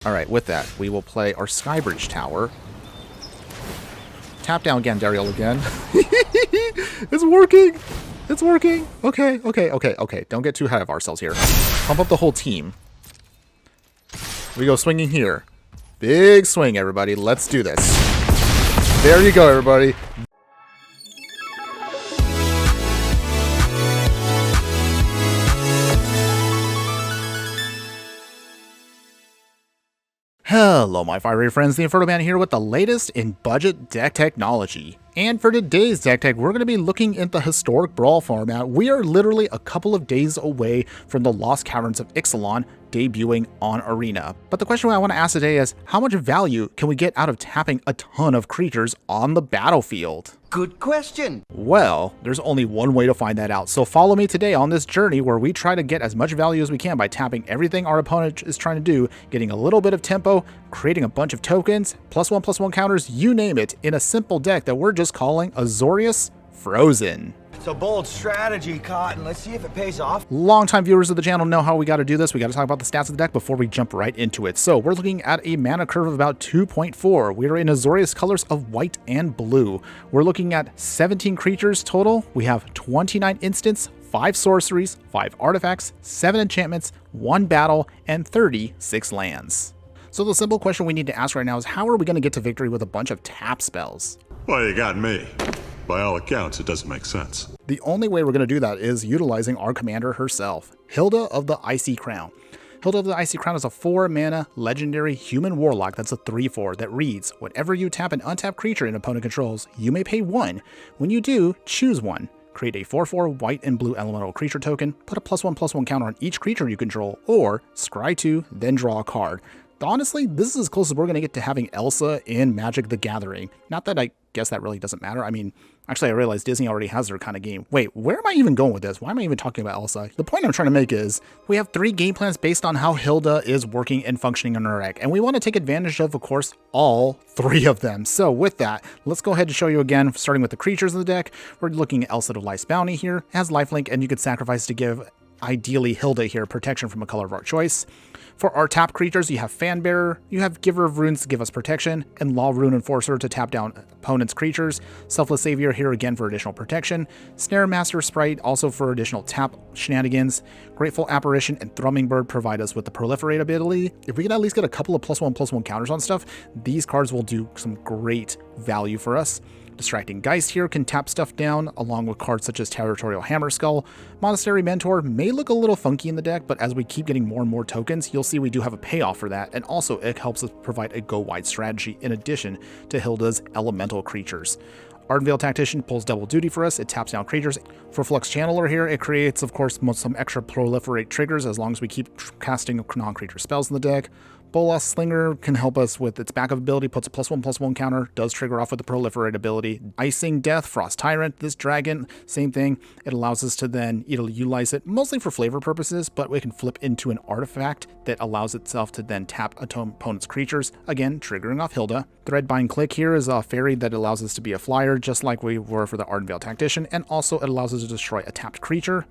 All right, with that, we will play our Skybridge Tower. Tap down Gandariel again. It's working. It's working. Okay. Don't get too ahead of ourselves here. Pump up the whole team. We go swinging here. Big swing, everybody. Let's do this. There you go, everybody. Hello, my fiery friends. The Infernoman here with the latest in budget deck technology. And for today's deck tech, we're going to be looking at the historic Brawl format. We are literally a couple of days away from the Lost Caverns of Ixalan debuting on Arena. But the question I want to ask today is, how much value can we get out of tapping a ton of creatures on the battlefield? Good question. Well, there's only one way to find that out. So follow me today on this journey where we try to get as much value as we can by tapping everything our opponent is trying to do, getting a little bit of tempo, creating a bunch of tokens, +1/+1 counters, you name it, in a simple deck that we're just calling Azorius Frozen. It's a bold strategy, Cotton. Let's see if it pays off. Longtime viewers of the channel know how we got to do this. We got to talk about the stats of the deck before we jump right into it. So we're looking at a mana curve of about 2.4. We are in Azorius colors of white and blue. We're looking at 17 creatures total. We have 29 instants, 5 sorceries, 5 artifacts, 7 enchantments, 1 battle, and 36 lands. So the simple question we need to ask right now is, how are we going to get to victory with a bunch of tap spells? Well, you got me. By all accounts, it doesn't make sense. The only way we're going to do that is utilizing our commander herself, Hylda of the Icy Crown. Hylda of the Icy Crown is a 4-mana legendary human warlock that's a 3/4 that reads, whenever you tap an untapped creature an opponent controls, you may pay 1. When you do, choose 1. Create a 4/4 white and blue elemental creature token, put a +1/+1 counter on each creature you control, or scry 2, then draw a card. Honestly, this is as close as we're going to get to having Elsa in Magic the Gathering. Not that I guess that really doesn't matter. I mean, actually, I realize Disney already has their kind of game. Wait, where am I even going with this? Why am I even talking about Elsa? The point I'm trying to make is, we have 3 game plans based on how Hylda is working and functioning in our deck, and we want to take advantage of course, all 3 of them. So with that, let's go ahead and show you again, starting with the creatures of the deck. We're looking at Elsa of Life's Bounty here. It has lifelink, and you could sacrifice to give, ideally, Hylda here protection from a color of our choice. For our tap creatures, you have Fanbearer, you have Giver of Runes to give us protection, and Law Rune Enforcer to tap down opponent's creatures. Selfless Savior here again for additional protection. Snare Master Sprite also for additional tap shenanigans. Grateful Apparition and Thrumming Bird provide us with the Proliferate ability. If we can at least get a couple of +1/+1 counters on stuff, these cards will do some great value for us. Distracting Geist here can tap stuff down, along with cards such as Territorial Hammerskull. Monastery Mentor may look a little funky in the deck, but as we keep getting more and more tokens, you'll see we do have a payoff for that, and also it helps us provide a go-wide strategy in addition to Hylda's elemental creatures. Ardenvale Tactician pulls double duty for us. It taps down creatures. For Flux Channeler here, it creates, of course, some extra proliferate triggers as long as we keep casting non-creature spells in the deck. Bolas Slinger can help us with its backup ability, puts a +1/+1 counter, does trigger off with the Proliferate ability. Icing Death, Frost Tyrant, this dragon, same thing. It allows us to then utilize it mostly for flavor purposes, but we can flip into an artifact that allows itself to then tap opponent's creatures, again, triggering off Hylda. Threadbind Click here is a fairy that allows us to be a flyer, just like we were for the Ardenvale Tactician, and also it allows us to destroy a tapped creature.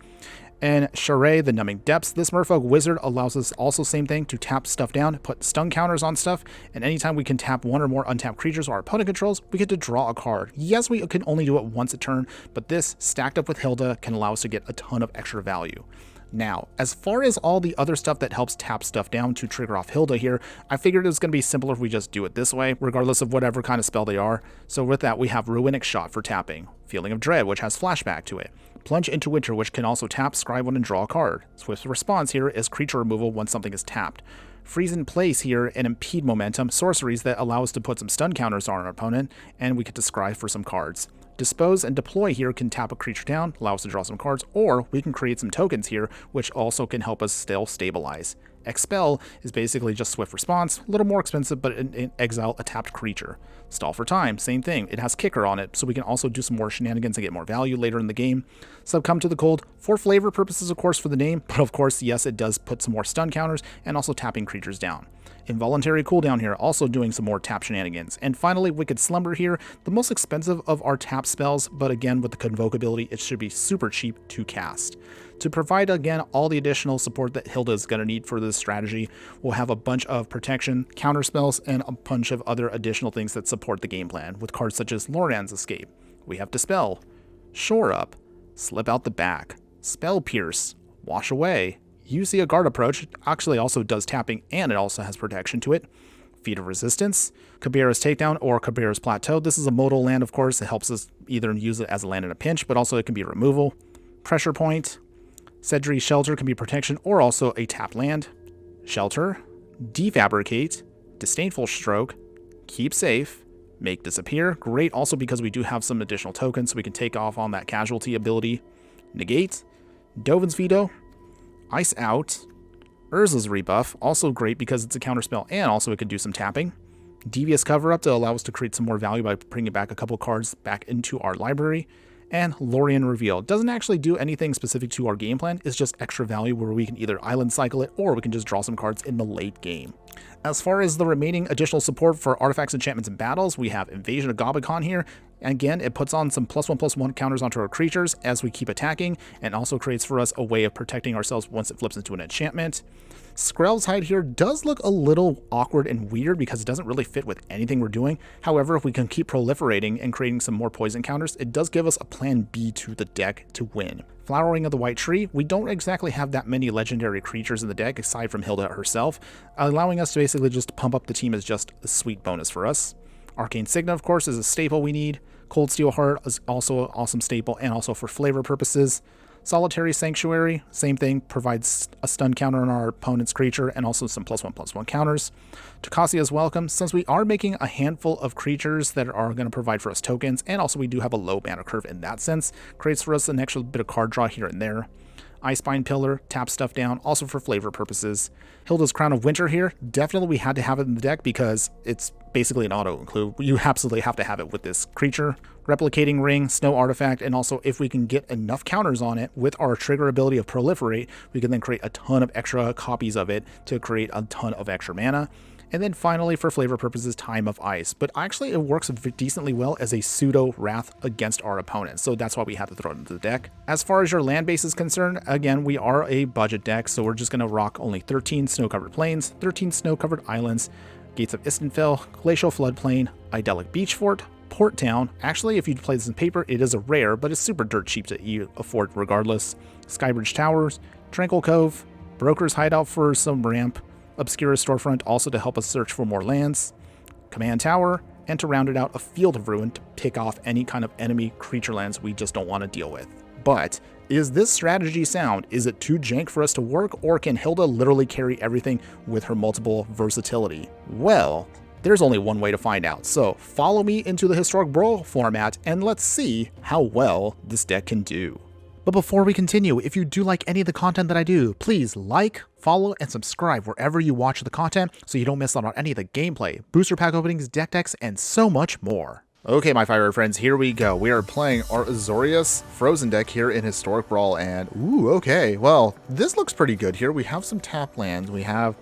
And Charade, the Numbing Depths, this Merfolk Wizard allows us also same thing to tap stuff down, put stun counters on stuff, and anytime we can tap 1 or more untapped creatures our opponent controls, we get to draw a card. Yes, we can only do it once a turn, but this, stacked up with Hylda, can allow us to get a ton of extra value. Now, as far as all the other stuff that helps tap stuff down to trigger off Hylda here, I figured it was going to be simpler if we just do it this way, regardless of whatever kind of spell they are. So with that, we have Ruinic Shot for tapping, Feeling of Dread, which has flashback to it, Plunge into Winter, which can also tap, scry 1, and draw a card. Swift Response here is creature removal once something is tapped. Freeze in Place here and Impede Momentum, sorceries that allow us to put some stun counters on our opponent, and we get to scry for some cards. Dispose and Deploy here can tap a creature down, allow us to draw some cards, or we can create some tokens here, which also can help us still stabilize. Expel is basically just Swift Response, a little more expensive, but exile a tapped creature. Stall for Time, same thing. It has Kicker on it, so we can also do some more shenanigans and get more value later in the game. Succumb to the Cold, for flavor purposes, of course, for the name, but of course, yes, it does put some more stun counters and also tapping creatures down. Involuntary cooldown here, also doing some more tap shenanigans. And finally, Wicked Slumber here, the most expensive of our tap spells, but again, with the Convoke ability, it should be super cheap to cast. To provide, again, all the additional support that Hylda is going to need for this strategy, we'll have a bunch of protection, counter spells, and a bunch of other additional things that support the game plan, with cards such as Loran's Escape. We have Dispel, Shore Up, Slip Out the Back, Spell Pierce, Wash Away. You see a guard approach, it actually also does tapping and it also has protection to it. Feat of Resistance, Kabira's Takedown, or Kabira's Plateau. This is a modal land, of course. It helps us either use it as a land in a pinch, but also it can be removal. Pressure Point, Sedri's Shelter can be protection or also a tap land. Shelter, Defabricate, Disdainful Stroke, Keep Safe, Make Disappear. Great also because we do have some additional tokens so we can take off on that casualty ability. Negate, Dovin's Veto, Ice Out, Urza's Rebuff, also great because it's a counterspell and also it can do some tapping. Devious Cover Up to allow us to create some more value by bringing back a couple cards back into our library. And Lorien Reveal. Doesn't actually do anything specific to our game plan, it's just extra value where we can either island cycle it or we can just draw some cards in the late game. As far as the remaining additional support for artifacts, enchantments, and battles, we have Invasion of Gobakon here. And again, it puts on some +1/+1 counters onto our creatures as we keep attacking, and also creates for us a way of protecting ourselves once it flips into an enchantment. Skrell's Hide here does look a little awkward and weird because it doesn't really fit with anything we're doing. However, if we can keep proliferating and creating some more poison counters, it does give us a plan B to the deck to win. Flowering of the White Tree, we don't exactly have that many legendary creatures in the deck aside from Hylda herself, allowing us to basically just pump up the team as just a sweet bonus for us. Arcane Signet, of course, is a staple we need. Cold Steel Heart is also an awesome staple and also for flavor purposes. Solitary Sanctuary, same thing, provides a stun counter on our opponent's creature and also some +1/+1 counters. Tocasia's Welcome, since we are making a handful of creatures that are going to provide for us tokens, and also we do have a low mana curve in that sense, creates for us an extra bit of card draw here and there. Icespine Pillar, tap stuff down, also for flavor purposes. Hylda's Crown of Winter here, definitely we had to have it in the deck because it's basically an auto-include. You absolutely have to have it with this creature. Replicating Ring, Snow Artifact, and also if we can get enough counters on it with our trigger ability of Proliferate, we can then create a ton of extra copies of it to create a ton of extra mana. And then finally, for flavor purposes, Time of Ice. But actually, it works decently well as a pseudo Wrath against our opponent, so that's why we have to throw it into the deck. As far as your land base is concerned, again, we are a budget deck, so we're just going to rock only 13 snow-covered plains, 13 snow-covered islands, Gates of Istenfell, Glacial Floodplain, Idyllic Beach Fort, Port Town. Actually, if you play this in paper, it is a rare, but it's super dirt cheap to afford regardless. Skybridge Towers, Tranquil Cove, Broker's Hideout for some ramp, Obscura Storefront also to help us search for more lands, Command Tower, and to round it out, a Field of Ruin to pick off any kind of enemy creature lands we just don't want to deal with. But is this strategy sound? Is it too jank for us to work, or can Hylda literally carry everything with her multiple versatility? Well, there's only one way to find out, so follow me into the Historic Brawl format and let's see how well this deck can do. But before we continue, if you do like any of the content that I do, please like, follow, and subscribe wherever you watch the content so you don't miss out on any of the gameplay, booster pack openings, deck decks, and so much more. Okay, my fire friends, here we go. We are playing our Azorius Frozen deck here in Historic Brawl, and ooh, okay, well, this looks pretty good here. We have some tap lands. We have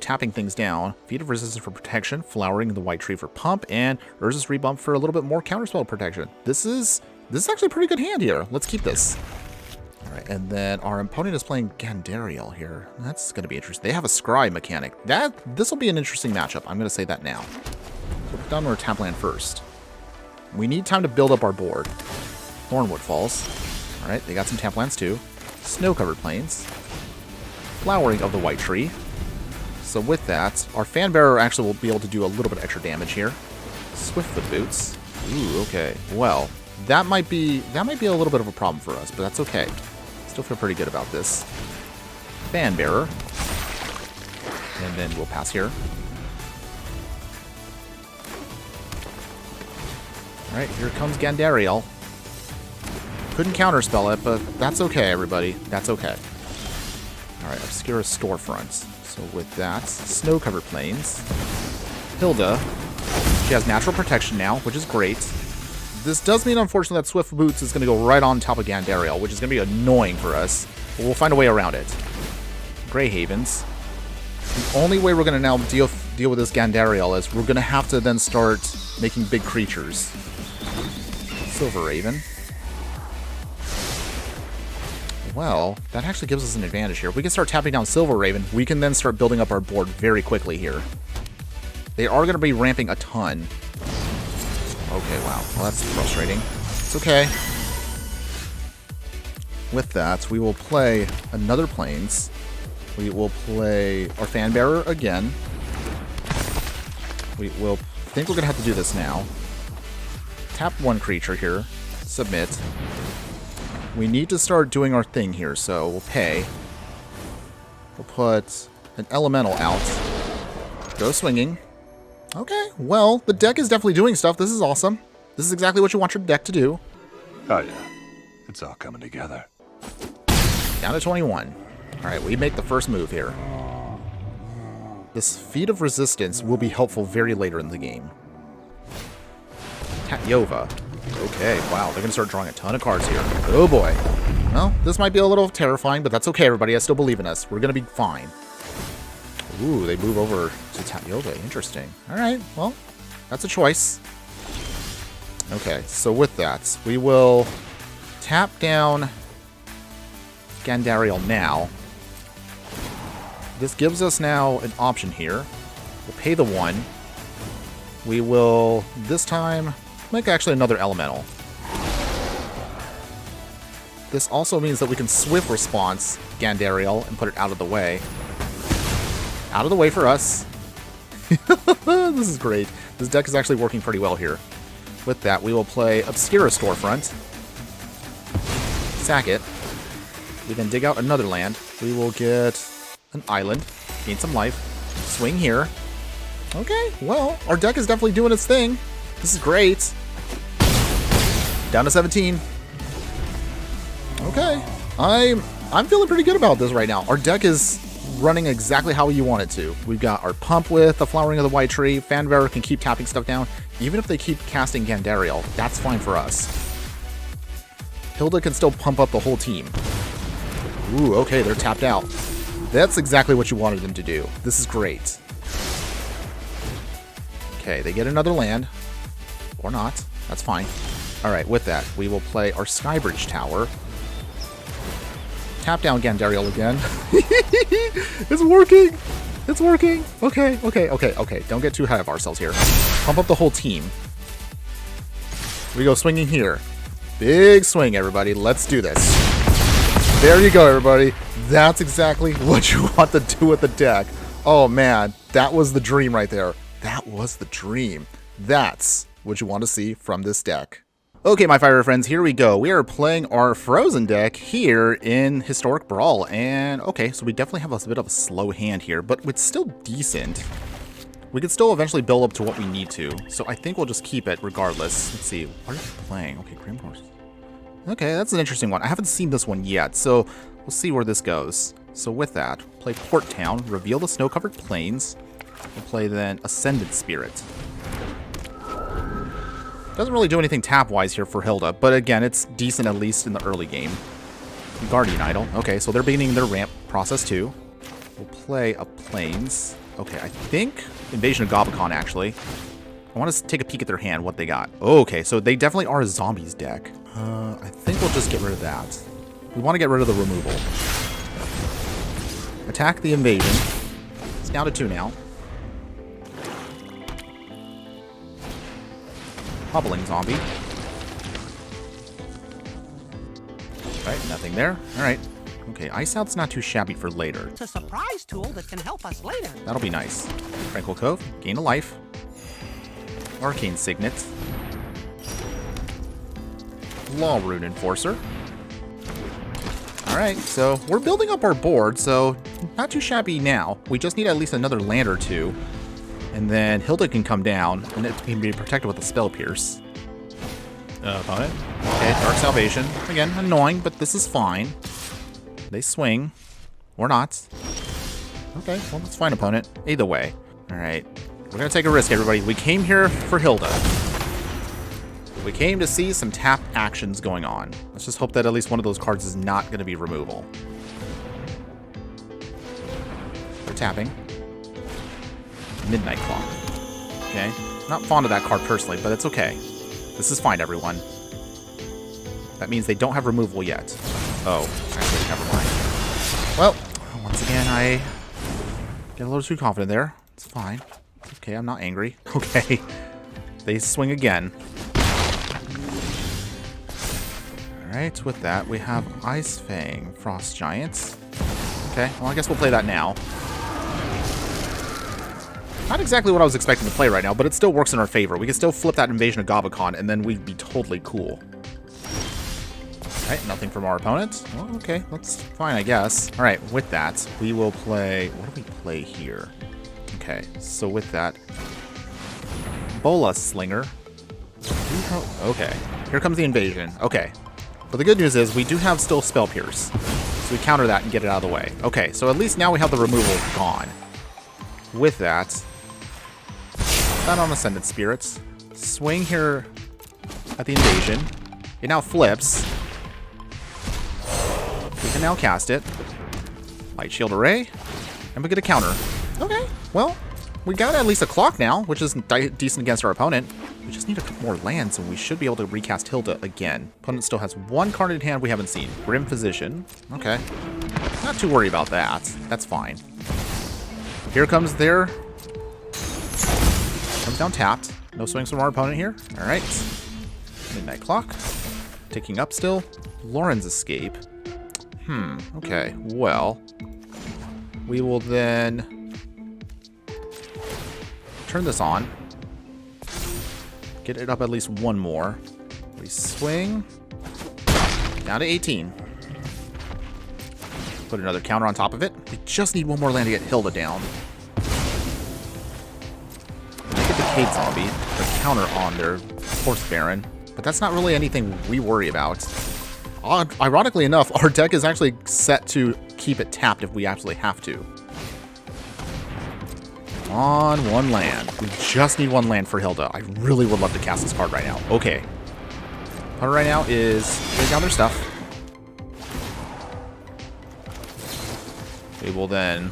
tapping things down, Feat of Resistance for protection, Flowering the White Tree for pump, and Urza's Rebump for a little bit more counterspell protection. This is actually a pretty good hand here. Let's keep this. All right, and then our opponent is playing Gandariel here. That's going to be interesting. They have a Scry mechanic. This will be an interesting matchup. I'm going to say that now. So put down our tap land first. We need time to build up our board. Thornwood Falls. All right, they got some tap lands too. Snow-covered plains. Flowering of the White Tree. So with that, our Fanbearer actually will be able to do a little bit extra damage here. Swiftfoot Boots. Ooh, okay. Well, that might be a little bit of a problem for us, but that's okay. Still feel pretty good about this. Fanbearer. And then we'll pass here. Alright, here comes Gandariel. Couldn't counterspell it, but that's okay, everybody. That's okay. Alright, Obscura Storefronts. So with that, Snow-covered plains. Hylda. She has natural protection now, which is great. This does mean, unfortunately, that Swift Boots is going to go right on top of Gandariel, which is going to be annoying for us. But we'll find a way around it. Grey Havens. The only way we're going to now deal with this Gandariel is we're going to have to then start making big creatures. Silver Raven. Well, that actually gives us an advantage here. If we can start tapping down Silver Raven, we can then start building up our board very quickly here. They are going to be ramping a ton. Okay, wow. Well, that's frustrating. It's okay. With that, we will play another Plains. We will play our Fan Bearer again. We will think we're going to have to do this now. Tap one creature here. Submit. We need to start doing our thing here, so we'll pay. We'll put an Elemental out. Go swinging. Okay, well, the deck is definitely doing stuff. This is awesome. This is exactly what you want your deck to do. Oh, yeah. It's all coming together. Down to 21. All right, we make the first move here. This Feat of Resistance will be helpful very later in the game. Tatyova. Okay, wow, they're going to start drawing a ton of cards here. Oh boy. Well, this might be a little terrifying, but that's okay, everybody. I still believe in us. We're going to be fine. Ooh, they move over to Tatyova. Interesting. All right, well, that's a choice. Okay, so with that, we will tap down Gandariel now. This gives us now an option here. We'll pay the 1. We will, this time, make actually another Elemental. This also means that we can Swift Response Gandariel and put it out of the way. Out of the way for us. This is great. This deck is actually working pretty well here. With that, we will play Obscura Storefront. Sack it. We then dig out another land. We will get an island. Gain some life. Swing here. Okay, well, our deck is definitely doing its thing. This is great. Down to 17. Okay. I'm feeling pretty good about this right now. Our deck is running exactly how you want it to. We've got our pump with the Flowering of the White Tree. Fanbearer can keep tapping stuff down. Even if they keep casting Gandariel, that's fine for us. Hylda can still pump up the whole team. Ooh, okay, they're tapped out. That's exactly what you wanted them to do. This is great. Okay, they get another land. Or not. That's fine. Alright, with that, we will play our Skybridge Tower. Tap down Gandariel again. It's working! It's working! Okay. Don't get too high of ourselves here. Pump up the whole team. We go swinging here. Big swing, everybody. Let's do this. There you go, everybody. That's exactly what you want to do with the deck. Oh, man. That was the dream right there. That was the dream. That's what you want to see from this deck. Okay, my fire friends, here we go. We are playing our Frozen deck here in Historic Brawl. And, okay, so we definitely have a bit of a slow hand here, but it's still decent. We can still eventually build up to what we need to. So I think we'll just keep it regardless. Let's see. What are you playing? Okay, Grim Horse. Okay, that's an interesting one. I haven't seen this one yet, so we'll see where this goes. So with that, play Port Town, reveal the snow-covered plains. We'll play then Ascended Spirit. Doesn't really do anything tap-wise here for Hylda, but again, it's decent at least in the early game. Guardian Idol. Okay, so they're beginning their ramp process too. We'll play a Plains. Okay, I think Invasion of Gobakon, actually. I want to take a peek at their hand, what they got. Oh, okay, so they definitely are a zombies deck. I think we'll just get rid of that. We want to get rid of the removal. Attack the invasion. It's down to 2 now. Hobbling zombie. Right, nothing there. Alright. Okay, Ice Out's not too shabby for later. It's a surprise tool that can help us later. That'll be nice. Tranquil Cove, gain a life. Arcane Signet. Law Rune Enforcer. Alright, so we're building up our board, so not too shabby now. We just need at least another land or two. And then Hylda can come down, and it can be protected with a Spell Pierce. Opponent. Okay, Dark Salvation. Again, annoying, but this is fine. They swing. Or not. Okay, well, that's fine, opponent. Either way. Alright. We're gonna take a risk, everybody. We came here for Hylda. We came to see some tap actions going on. Let's just hope that at least one of those cards is not gonna be removal. We're tapping. Midnight Clock. Okay. Not fond of that card personally, but it's okay. This is fine, everyone. That means they don't have removal yet. Oh, actually, never mind. Well, once again, I get a little too confident there. It's fine. It's okay, I'm not angry. Okay. They swing again. Alright, with that, we have Ice Fang, Frost Giants. Okay, well, I guess we'll play that now. Not exactly what I was expecting to play right now, but it still works in our favor. We can still flip that Invasion of Gobakon, and then we'd be totally cool. Alright, nothing from our opponent. Well, okay, that's fine, I guess. Alright, with that, we will play... What do we play here? Okay, so with that... Bola Slinger. Okay, here comes the invasion. Okay, but the good news is we do have still Spell Pierce. So we counter that and get it out of the way. Okay, so at least now we have the removal gone. With that... Not on Ascendant Spirits. Swing here at the invasion. It now flips. We can now cast it. Light Shield Array. And we get a counter. Okay, well, we got at least a clock now, which is decent against our opponent. We just need a couple more lands, and we should be able to recast Hylda again. Opponent still has one card in hand we haven't seen. Grim Physician. Okay. Not too worried about that. That's fine. Here comes their... Comes down tapped. No swings from our opponent here. Alright. Midnight Clock. Ticking up still. Lauren's Escape. Okay. Well, we will then turn this on. Get it up at least one more. We swing. Down to 18. Put another counter on top of it. We just need one more land to get Hylda down. Make it the Cade Zombie. The counter on their Horse Baron. But that's not really anything we worry about. Ironically enough, our deck is actually set to keep it tapped if we actually have to. On one land. We just need one land for Hylda. I really would love to cast this card right now. Okay. Opponent right now is putting down their stuff. We will then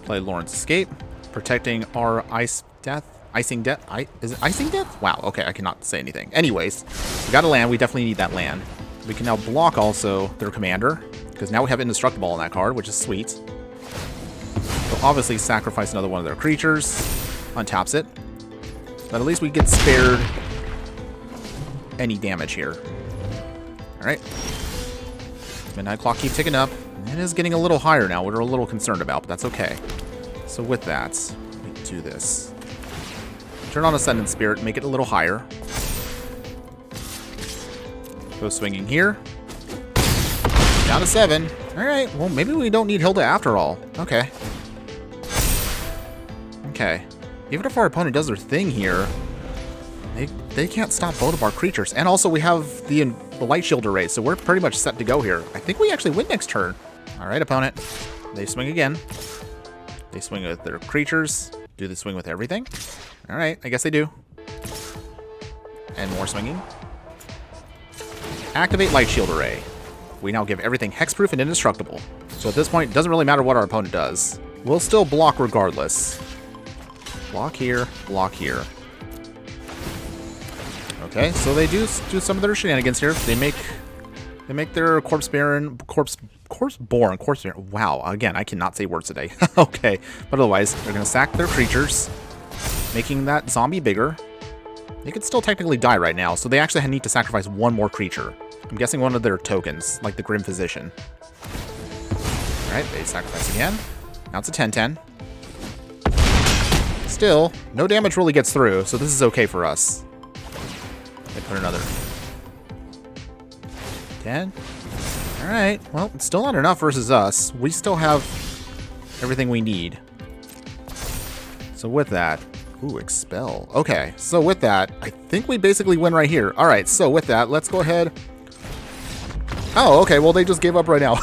play Lauren's Escape, protecting our Icing Death. Is it Icing Death? Wow, okay, I cannot say anything. Anyways, we got a land. We definitely need that land. We can now block also their commander, because now we have Indestructible on that card, which is sweet. They'll obviously sacrifice another one of their creatures, untaps it, but at least we get spared any damage here. Alright. Midnight Clock keeps ticking up. It is getting a little higher now, we're a little concerned about, but that's okay. So with that, we do this. Turn on Ascendant Spirit, make it a little higher. Go swinging here. Down to 7. Alright, well maybe we don't need Hylda after all. Okay. Okay. Even if our opponent does their thing here, they can't stop both of our creatures. And also we have the Light Shield Array, so we're pretty much set to go here. I think we actually win next turn. Alright, opponent. They swing again. They swing with their creatures. Do they swing with everything? Alright, I guess they do. And more swinging. Activate Light Shield Array. We now give everything hexproof and indestructible. So at this point, it doesn't really matter what our opponent does. We'll still block regardless. Block here, block here. Okay, so they do some of their shenanigans here. They make their Corpse Baron, wow, again, I cannot say words today. Okay, but otherwise, they're going to sack their creatures, making that zombie bigger. They could still technically die right now, so they actually need to sacrifice one more creature. I'm guessing one of their tokens, like the Grim Physician. Alright, they sacrifice again. Now it's a 10-10. Still, no damage really gets through, so this is okay for us. They put another 10. Alright, well, it's still not enough versus us. We still have everything we need. So with that... Ooh, Expel. Okay, so with that, I think we basically win right here. Alright, so with that, let's go ahead... Oh, okay, well, they just gave up right now.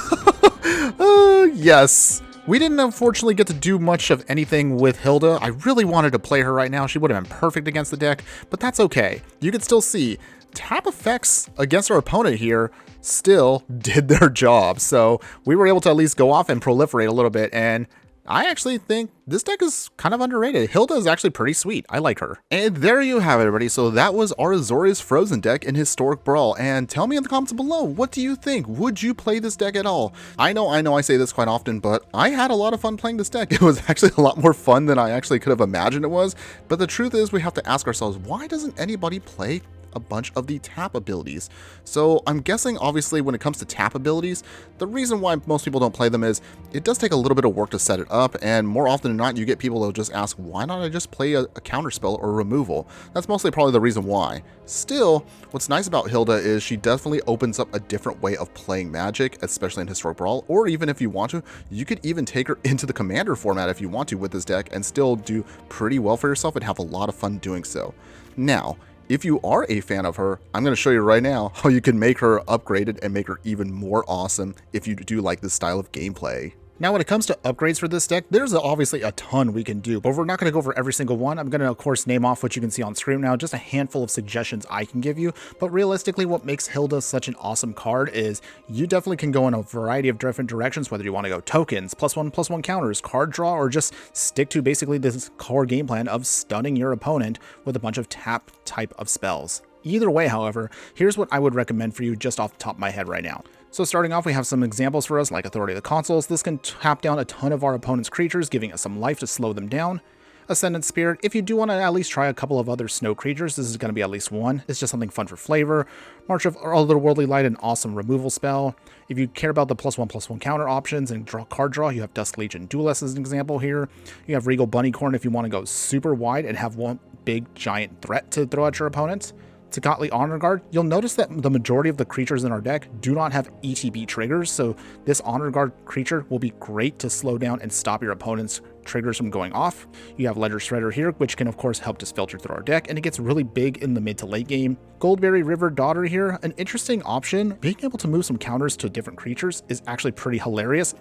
Yes. We didn't unfortunately get to do much of anything with Hylda. I really wanted to play her right now. She would have been perfect against the deck, but that's okay. You can still see tap effects against our opponent here still did their job. So we were able to at least go off and proliferate a little bit, and I actually think this deck is kind of underrated. Hylda is actually pretty sweet. I like her. And there you have it, everybody. So that was our Azorius Frozen deck in Historic Brawl. And tell me in the comments below, what do you think? Would you play this deck at all? I know I say this quite often, but I had a lot of fun playing this deck. It was actually a lot more fun than I actually could have imagined it was. But the truth is, we have to ask ourselves, why doesn't anybody play a bunch of the tap abilities? So I'm guessing, obviously, when it comes to tap abilities, the reason why most people don't play them is it does take a little bit of work to set it up, and more often than not, you get people that will just ask, why not I just play a counter spell or removal? That's mostly probably the reason why. Still, what's nice about Hylda is she definitely opens up a different way of playing Magic, especially in Historic Brawl, or even if you want to, you could even take her into the Commander format if you want to with this deck and still do pretty well for yourself and have a lot of fun doing so. Now, if you are a fan of her, I'm going to show you right now how you can make her upgraded and make her even more awesome if you do like this style of gameplay. Now, when it comes to upgrades for this deck, there's obviously a ton we can do, but we're not going to go over every single one. I'm going to, of course, name off what you can see on screen now, just a handful of suggestions I can give you. But realistically, what makes Hylda such an awesome card is you definitely can go in a variety of different directions, whether you want to go tokens, +1/+1 counters, card draw, or just stick to basically this core game plan of stunning your opponent with a bunch of tap type of spells. Either way, however, here's what I would recommend for you just off the top of my head right now. So starting off, we have some examples for us, like Authority of the Consuls. This can tap down a ton of our opponent's creatures, giving us some life to slow them down. Ascendant Spirit, if you do want to at least try a couple of other snow creatures, this is going to be at least one. It's just something fun for flavor. March of Otherworldly Light, an awesome removal spell. If you care about the +1/+1 counter options and card draw, you have Dusk Legion Duelist as an example here. You have Regal Bunnycorn if you want to go super wide and have one big giant threat to throw at your opponents. Tecatli Honor Guard, you'll notice that the majority of the creatures in our deck do not have ETB triggers, so this Honor Guard creature will be great to slow down and stop your opponent's triggers from going off. You have Ledger Shredder here, which can of course help us filter through our deck, and it gets really big in the mid to late game. Goldberry River Daughter here, an interesting option. Being able to move some counters to different creatures is actually pretty hilarious.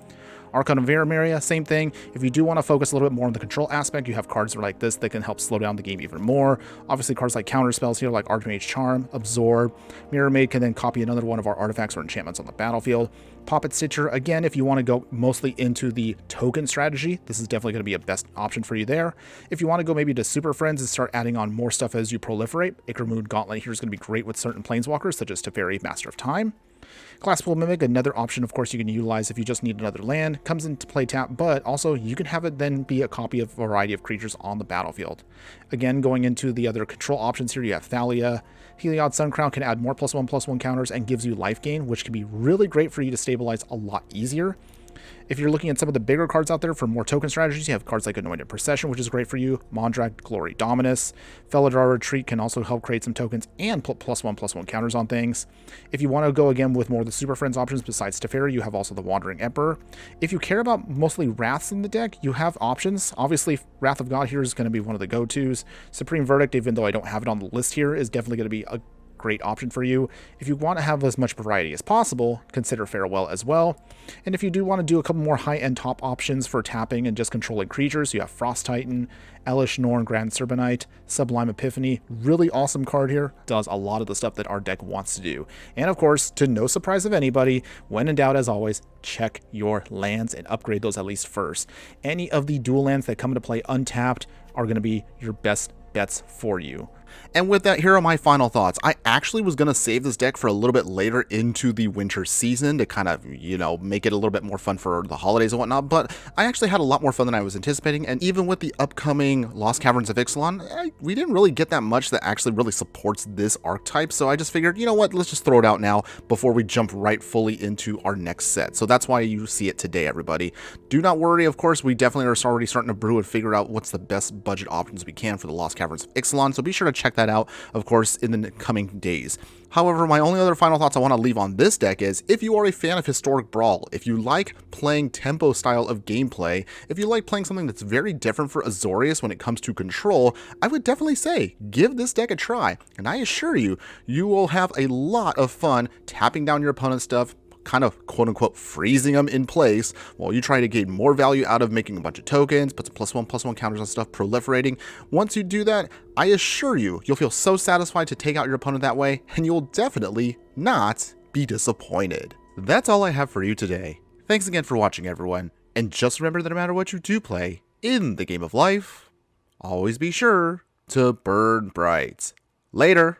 Archon of Verameria, same thing. If you do want to focus a little bit more on the control aspect, you have cards like this that can help slow down the game even more. Obviously, cards like counter spells here, like Archmage Charm, Absorb. Mirror Maid can then copy another one of our artifacts or enchantments on the battlefield. Poppet Stitcher, again, if you want to go mostly into the token strategy, this is definitely going to be a best option for you there. If you want to go maybe to Super Friends and start adding on more stuff as you proliferate, Ichor Gauntlet here is going to be great with certain planeswalkers, such as Teferi, Master of Time. Glasspool Mimic, another option, of course, you can utilize if you just need another land, comes into play tap, but also you can have it then be a copy of a variety of creatures on the battlefield. Again, going into the other control options here, you have Thalia. Heliod Suncrown can add more +1/+1 counters and gives you life gain, which can be really great for you to stabilize a lot easier. If you're looking at some of the bigger cards out there for more token strategies, you have cards like Anointed Procession, which is great for you, Mondrak, Glory Dominus. Felidar Retreat can also help create some tokens and put +1/+1 counters on things. If you want to go again with more of the Super Friends options besides Teferi, you have also the Wandering Emperor. If you care about mostly Wraths in the deck, you have options. Obviously, Wrath of God here is going to be one of the go-tos. Supreme Verdict, even though I don't have it on the list here, is definitely going to be a great option for you. If you want to have as much variety as possible, consider Farewell as well. And if you do want to do a couple more high-end top options for tapping and just controlling creatures, you have Frost Titan, Elish Norn Grand Serbenite, Sublime Epiphany, really awesome card here, does a lot of the stuff that our deck wants to do. And of course, to no surprise of anybody, when in doubt, as always, check your lands and upgrade those at least first. Any of the dual lands that come into play untapped are going to be your best bets for you. And with that, here are my final thoughts. I actually was going to save this deck for a little bit later into the winter season to kind of, make it a little bit more fun for the holidays and whatnot, but I actually had a lot more fun than I was anticipating, and even with the upcoming Lost Caverns of Ixalan, we didn't really get that much that actually really supports this archetype, so I just figured, you know what, let's just throw it out now before we jump right fully into our next set. So that's why you see it today, everybody. Do not worry, of course, we definitely are already starting to brew and figure out what's the best budget options we can for the Lost Caverns of Ixalan, so be sure to check that out, of course, in the coming days. However, my only other final thoughts I want to leave on this deck is, if you are a fan of Historic Brawl, if you like playing tempo style of gameplay, if you like playing something that's very different for Azorius when it comes to control, I would definitely say, give this deck a try, and I assure you, you will have a lot of fun tapping down your opponent's stuff, kind of quote-unquote freezing them in place while you try to gain more value out of making a bunch of tokens, put some +1/+1 counters on stuff, proliferating. Once you do that, I assure you, you'll feel so satisfied to take out your opponent that way, and you'll definitely not be disappointed. That's all I have for you today. Thanks again for watching, everyone, And just remember that no matter what you do play in the game of life, always be sure to burn bright. Later.